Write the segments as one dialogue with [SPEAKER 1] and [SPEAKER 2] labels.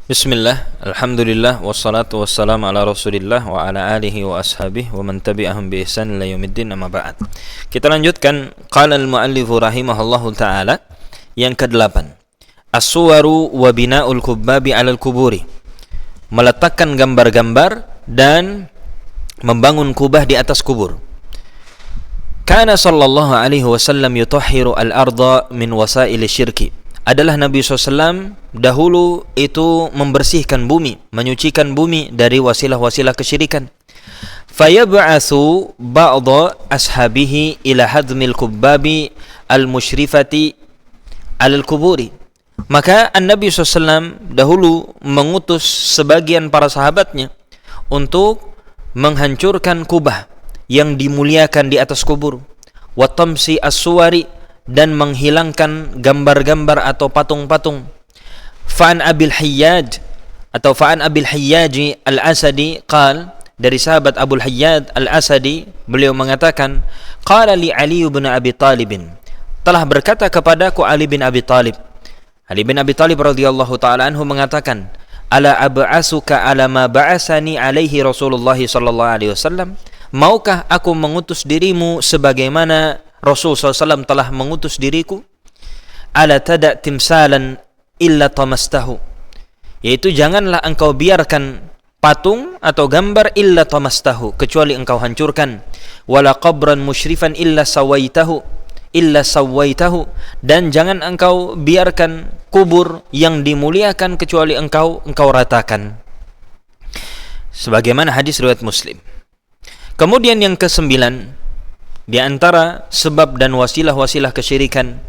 [SPEAKER 1] Bismillah, alhamdulillah, wassalatu wassalamu ala rasulillah wa ala alihi wa ashabihi wa man tabi'ahum bi ihsan ila yaumiddin, amma ba'd. Kita lanjutkan qala al-muallifu rahimahullahu ta'ala yang ke-8. As-suwaru wa bina'ul kubbabi 'alal kuburi. Meletakkan gambar-gambar dan membangun kubah di atas kubur. Kana sallallahu alaihi wasallam yutahhiru al-arda min wasaili syirki. Adalah Nabi SAW dahulu itu membersihkan bumi, menyucikan bumi dari wasilah-wasilah kesyirikan. Fayab'atsu ba'dha ashabihi ila hadmil kubbabi al-musyrifati alal kuburi. Maka Nabi SAW dahulu mengutus sebagian para sahabatnya untuk menghancurkan kubah yang dimuliakan di atas kubur. Wa tamsi as-suwari, dan menghilangkan gambar-gambar atau patung-patung. Fa'an Abil Hayyaj atau Fa'an Abil Hayyaji Al-Asadi qal, dari sahabat Abul Hayyaj Al-Asadi, beliau mengatakan, qala li Ali bin Abi Talib, telah berkata kepadaku Ali bin Abi Talib. Ali bin Abi Talib radhiyallahu taala anhu mengatakan, ala ab'asuka ala ma ba'asani alaihi Rasulullah sallallahu alaihi wasallam, maukah aku mengutus dirimu sebagaimana Rasul SAW telah mengutus diriku? Ala tada' timsalan illa tamastahu, yaitu janganlah engkau biarkan patung atau gambar illa tamastahu, kecuali engkau hancurkan. Wala qabran musyrifan illa sawaitahu, dan jangan engkau biarkan kubur yang dimuliakan kecuali engkau ratakan. Sebagaimana hadis riwayat Muslim. Kemudian yang ke-9, di antara sebab dan wasilah-wasilah kesyirikan,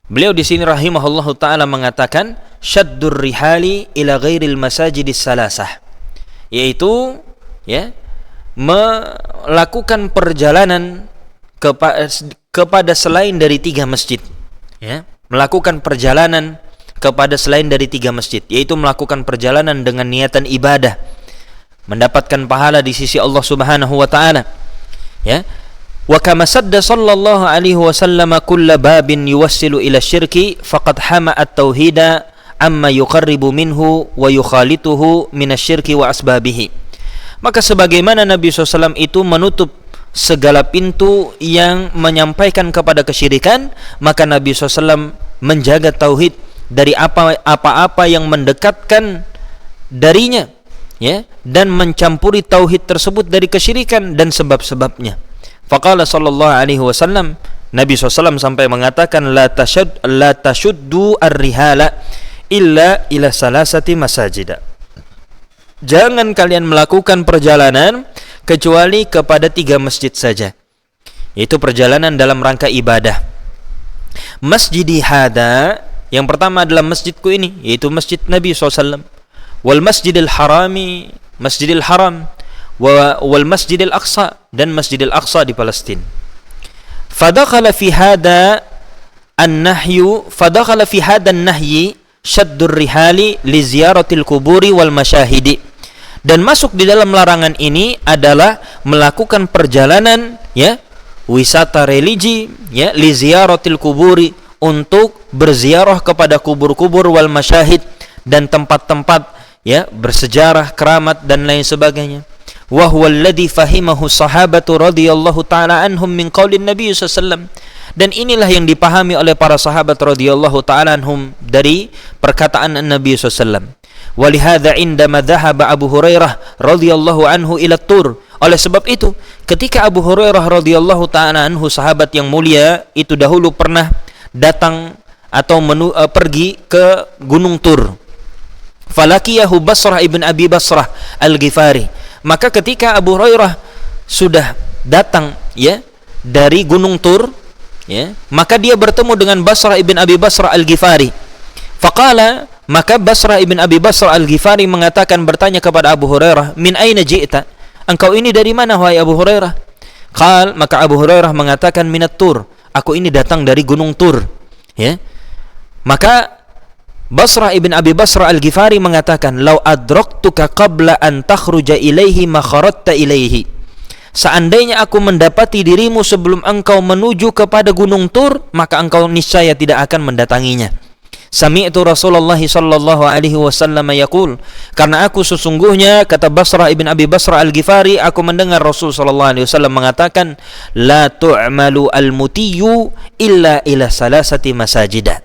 [SPEAKER 1] beliau di sini rahimahullahu taala mengatakan syaddur rihali ila ghairil masajidis salasah, yaitu melakukan perjalanan kepada selain dari 3 masjid, melakukan perjalanan kepada selain dari 3 masjid, yaitu melakukan perjalanan dengan niatan ibadah, mendapatkan pahala di sisi Allah Subhanahu wa taala. Wa kama sadda sallallahu alaihi wasallam kulla babin yuwassilu ila syirki faqad hama at-tauhida amma yuqarribu minhu wa yukhalituhu minasyirki wa asbabihi. Maka sebagaimana Nabi SAW itu menutup segala pintu yang menyampaikan kepada kesyirikan, maka Nabi SAW menjaga tauhid dari apa-apa yang mendekatkan darinya, dan mencampuri tauhid tersebut dari kesyirikan dan sebab-sebabnya. Faqala sallallahu alaihi wasallam, Nabi SAW sampai mengatakan la tashuddu ar-rihala illa ila salasati masajid. Jangan kalian melakukan perjalanan kecuali kepada 3 masjid saja, yaitu perjalanan dalam rangka ibadah. Masjidi hada, yang pertama adalah masjidku ini, yaitu masjid Nabi SAW. Wal masjidil harami, masjidil haram, wal masjidil aqsa, dan masjidil aqsa di Palestina. Fadakhala fi hada an-nahyi syaddur rihali li ziyaratil kuburi wal masyahidi. Dan masuk di dalam larangan ini adalah melakukan perjalanan, wisata religi, li ziyaratil kuburi, untuk berziarah kepada kubur-kubur, wal masyahid, dan tempat-tempat bersejarah, keramat, dan lain sebagainya. Wa huwa alladhi fahimahu sahabatu radhiyallahu ta'ala anhum min qaulin Nabi sallallahu. Dan inilah yang dipahami oleh para sahabat radhiyallahu ta'ala anhum dari perkataan Nabi sallallahu. Wa lihadza indama dhahaba Abu Hurairah radhiyallahu anhu ila Tur. Oleh sebab itu, ketika Abu Hurairah radhiyallahu ta'ala anhu, sahabat yang mulia itu, dahulu pernah datang atau pergi ke Gunung Tur. Falakiyahu Basrah ibn Abi Basrah Al-Ghifari. Maka ketika Abu Hurairah sudah datang dari Gunung Tur, maka dia bertemu dengan Basrah ibn Abi Basrah Al-Ghifari. Faqala, maka Basrah ibn Abi Basrah Al-Ghifari mengatakan, bertanya kepada Abu Hurairah, min aina ji'ta? Engkau ini dari mana wahai Abu Hurairah? Qal, maka Abu Hurairah mengatakan, minat Tur, aku ini datang dari Gunung Tur. Maka Basrah ibn Abi Basrah Al-Ghifari mengatakan, lau adraktuka qabla an takhruja ilaihi ma kharatta ilaihi. Seandainya aku mendapati dirimu sebelum engkau menuju kepada Gunung Tur, maka engkau niscaya tidak akan mendatanginya. Sami'tu Rasulullah sallallahu alaihi wasallam yaqul, karena aku sesungguhnya, kata Basrah ibn Abi Basrah Al-Ghifari, aku mendengar Rasul sallallahu alaihi wasallam mengatakan, la tu'malu al-mutiyu illa ila salasati masajidah.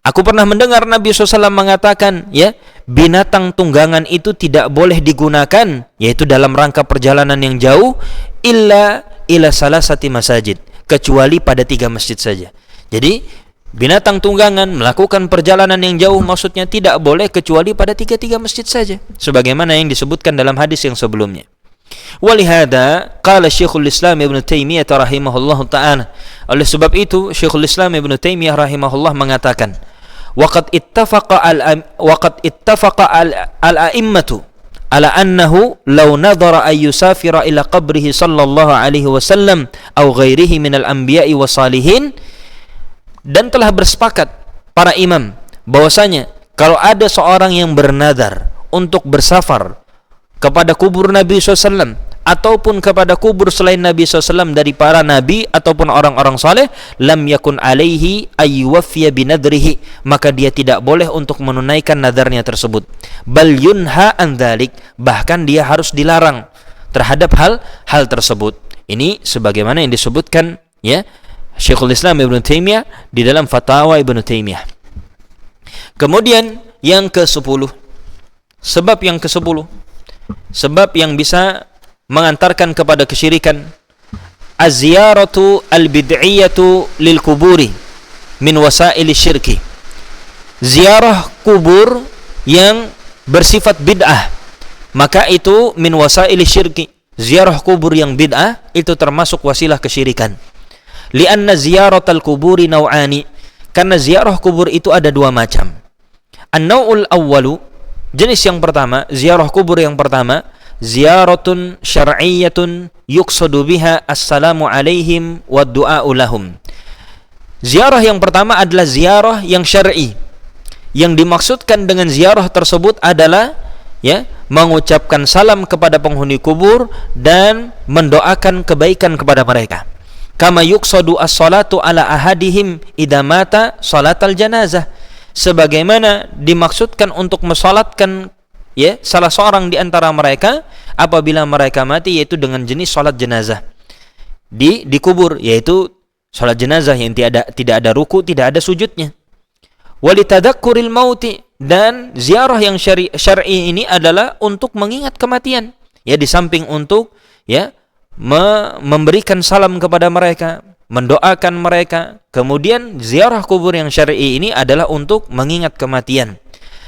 [SPEAKER 1] Aku pernah mendengar Nabi SAW mengatakan, ya, binatang tunggangan itu tidak boleh digunakan, yaitu dalam rangka perjalanan yang jauh, illa ila salasati masajid, kecuali pada 3 masjid saja. Jadi binatang tunggangan melakukan perjalanan yang jauh maksudnya tidak boleh kecuali pada 3 masjid saja, sebagaimana yang disebutkan dalam hadis yang sebelumnya. Walihada qala Syekhul Islam Ibnu Taimiyah rahimahullahu ta'ala, oleh sebab itu Syekhul Islam Ibnu Taimiyah rahimahullah mengatakan, waqad ittafaqa al-a'immatu ala annahu law nadhara ay yusafira ila qabrihi sallallahu alaihi wasallam aw ghairihi minal anbiya'i wasalihin. Dan telah bersepakat para imam bahwasanya kalau ada seorang yang bernadar untuk bersafar kepada kubur Nabi SAW ataupun kepada kubur selain Nabi SAW dari para nabi ataupun orang-orang saleh, lam yakun alaihi ayyuwaffiya binadrihi, maka dia tidak boleh untuk menunaikan nadarnya tersebut. Bal yunha an dzalik, bahkan dia harus dilarang terhadap hal tersebut. Ini sebagaimana yang disebutkan, ya, Syekhul Islam Ibnu Taimiyah di dalam Fatawa Ibnu Taimiyah. Kemudian yang ke-10, sebab yang ke-10, sebab yang bisa mengantarkan kepada kesyirikan, az-ziyaratu al-bid'iyatu lil kuburi min wasail syirki. Ziarah kubur yang bersifat bid'ah, maka itu min wasail syirki. Ziarah kubur yang bid'ah itu termasuk wasilah kesyirikan. Lianna ziyaratal kuburi naw'ani, karena ziarah kubur itu ada 2 macam. An-naw'ul awwalu, jenis yang pertama, ziarah kubur yang pertama, ziyaratun syar'iyyatun yuqsadu biha assalamu alaihim wa du'a'u lahum. Ziarah yang pertama adalah ziarah yang syar'i. Yang dimaksudkan dengan ziarah tersebut adalah, ya, mengucapkan salam kepada penghuni kubur dan mendoakan kebaikan kepada mereka. Kama yuqsadu as-salatu ala ahadihim idza mata salatal janazah, sebagaimana dimaksudkan untuk mensalatkan, ya, salah seorang di antara mereka apabila mereka mati, yaitu dengan jenis salat jenazah di kubur, yaitu salat jenazah yang tidak ada ruku, tidak ada sujudnya. Walitadakkuril mauti, dan ziarah yang syar'i ini adalah untuk mengingat kematian, ya, di samping untuk, ya, memberikan salam kepada mereka, mendoakan mereka. Kemudian ziarah kubur yang syar'i ini adalah untuk mengingat kematian.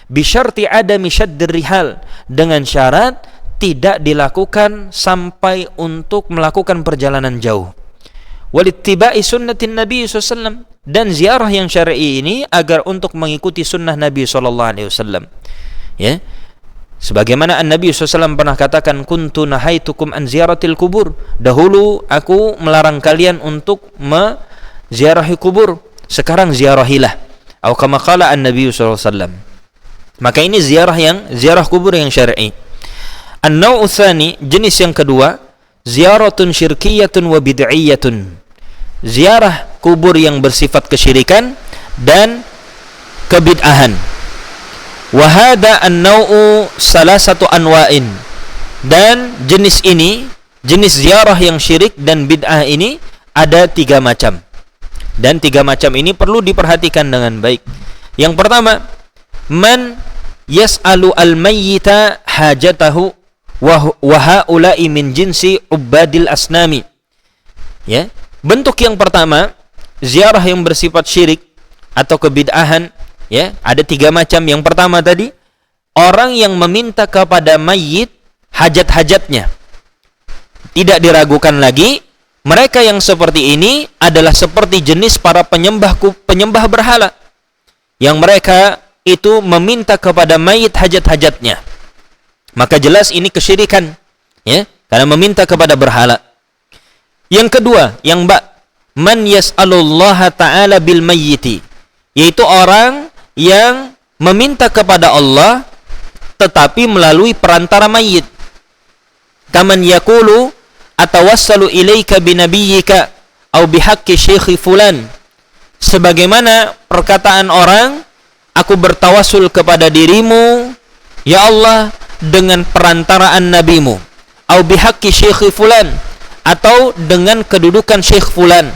[SPEAKER 1] Bisyarti adami syaddir rihal, dengan syarat tidak dilakukan sampai untuk melakukan perjalanan jauh. Walittiba'i sunnatin Nabi SAW, dan ziarah yang syar'i ini agar untuk mengikuti sunnah Nabi SAW, ya. Sebagaimana Nabi SAW pernah katakan, kuntu nahaitukum an ziyaratil kubur, dahulu aku melarang kalian untuk menziarahi kubur, sekarang ziarahilah. Atau kama qala an-Nabi SAW. Maka ini ziarah kubur yang syar'i. An-naw'u tsani, jenis yang kedua, ziyaratun syirkiyatun wa bid'iyatun. Ziarah kubur yang bersifat kesyirikan dan kebid'ahan. Wa hadha an-naw'u salasatu anwa'in. Dan jenis ini, jenis ziarah yang syirik dan bid'ah ini ada 3 macam. Dan 3 macam ini perlu diperhatikan dengan baik. Yang pertama, man yas'alu al-mayyita hajatahu wa haula'i min jinsi ubadil asnami. Ya, bentuk yang pertama, ziarah yang bersifat syirik atau kebid'ahan, ya, ada 3 macam. Yang pertama tadi, orang yang meminta kepada mayit hajat-hajatnya. Tidak diragukan lagi, mereka yang seperti ini adalah seperti jenis para penyembah berhala, yang mereka itu meminta kepada mayit hajat-hajatnya. Maka jelas ini kesyirikan, ya, karena meminta kepada berhala. Yang kedua, yang man yas'alullaha ta'ala bil mayyiti, yaitu orang yang meminta kepada Allah tetapi melalui perantara mayit. Kaman yaqulu atawassalu ilaika binabiyyika au bihaqqi syekhi fulan, sebagaimana perkataan orang aku bertawasul kepada dirimu ya Allah dengan perantaraan nabimu, au bihaqqi syekh fulan, atau dengan kedudukan syekh fulan.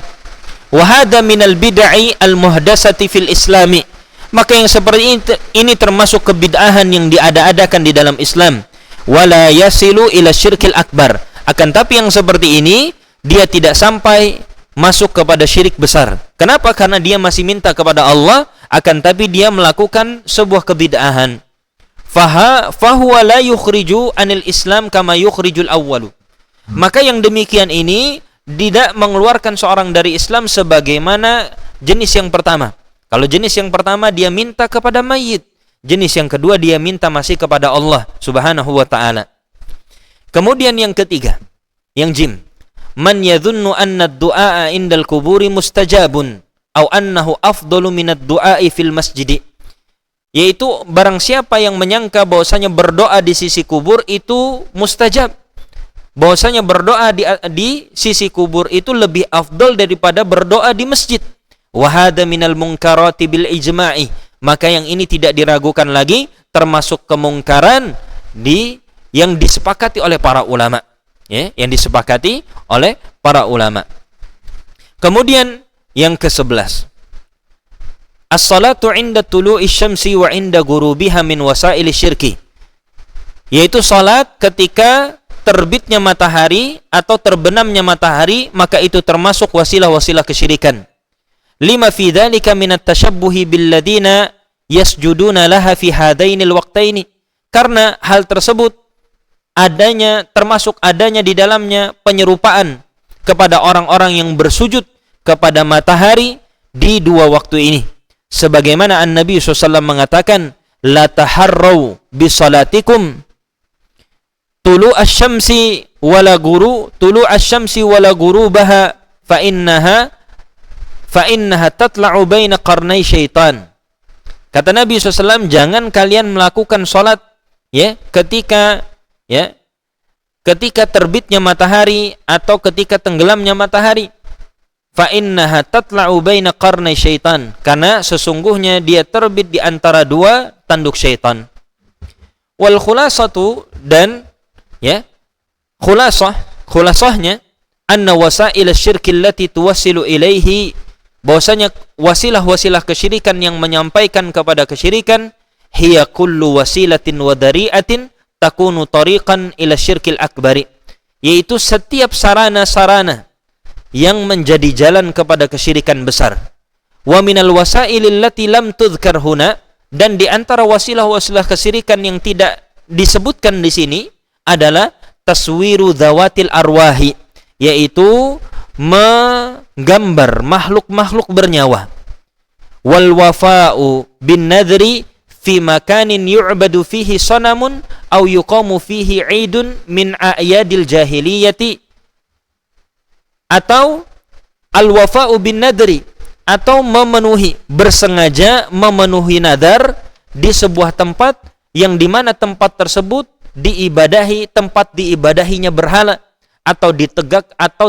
[SPEAKER 1] Wa hadza minal bid'i al muhdatsati fil islami, maka yang seperti ini termasuk kebid'ahan yang diada-adakan di dalam Islam. Wala yasilu ila syirkil akbar, akan tapi yang seperti ini dia tidak sampai masuk kepada syirik besar. Kenapa? Karena dia masih minta kepada Allah, akan tapi dia melakukan sebuah kebid'ahan. Fahuwa la yukhriju anil Islam kama yukhrijul awwalu, maka yang demikian ini tidak mengeluarkan seorang dari Islam sebagaimana jenis yang pertama. Kalau jenis yang pertama dia minta kepada mayit, jenis yang kedua dia minta masih kepada Allah Subhanahu wa ta'ala. Kemudian yang ketiga, yang jim, man yadhunnu anna ad-du'a indal kuburi mustajabun au annahu afdalu minad du'ai fil masjidi, yaitu barang siapa yang menyangka bahwasanya berdoa di sisi kubur itu mustajab, bahwasanya berdoa di sisi kubur itu lebih afdal daripada berdoa di masjid. Wa hadza minal munkarati bil ijma'i, maka yang ini tidak diragukan lagi termasuk kemungkaran yang disepakati oleh para ulama, ya, yang disepakati oleh para ulama. Kemudian yang ke-11, as-salatu 'inda tulu'i syamsi wa 'inda ghurubiha min wasaili syirki, yaitu salat ketika terbitnya matahari atau terbenamnya matahari, maka itu termasuk wasilah-wasilah kesyirikan. Lima fi dzalika min at-tashabbuhi bil ladina yasjuduna laha fi hadainil waqtaini, karena hal tersebut termasuk adanya di dalamnya penyerupaan kepada orang-orang yang bersujud kepada matahari di dua waktu ini. Sebagaimana An-Nabi SAW mengatakan, la taharrau bi salatikum tulu asy-syamsi wala gurubaha fa innaha tatla'u baina qarnai syaitan. Kata Nabi SAW, jangan kalian melakukan salat ketika terbitnya matahari atau ketika tenggelamnya matahari. Fa innaha tatla'u baina qarnai syaitan, karena sesungguhnya dia terbit di antara dua tanduk syaitan. Wal khulasatu, dan khulasahnya anna wasail syirki allati tuwassilu ilaihi, bahwasanya wasilah-wasilah kesyirikan yang menyampaikan kepada kesyirikan, hiya kullu wasilatin wa dari'atin takunu tariqan ila syirkil akbari, yaitu setiap sarana-sarana yang menjadi jalan kepada kesyirikan besar. Wa minal wasailil lati lam tudhkar huna, dan di antara wasilah-wasilah kesyirikan yang tidak disebutkan di sini adalah taswiru dzawatil arwahi, yaitu menggambar makhluk-makhluk bernyawa. Wal wafa'u bin nadri fi makanin yu'badu fihi sanamun aw yuqamu fihi 'idun min a'yadil jahiliyati, atau al-wafa'u bin nadri, atau bersengaja memenuhi nadar di sebuah tempat yang dimana tempat tersebut tempat diibadahinya berhala, atau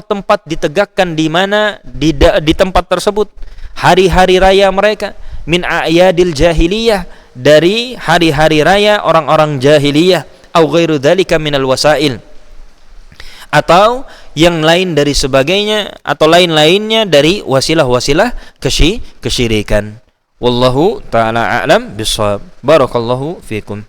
[SPEAKER 1] tempat ditegakkan di mana di tempat tersebut hari-hari raya mereka, min a'yadil jahiliyah, dari hari-hari raya orang-orang jahiliyah, au ghairu dzalika minal wasail, atau yang lain dari sebagainya atau lain-lainnya dari wasilah-wasilah kesyirikan. Wallahu ta'ala a'lam bishawab. Barakallahu fikum.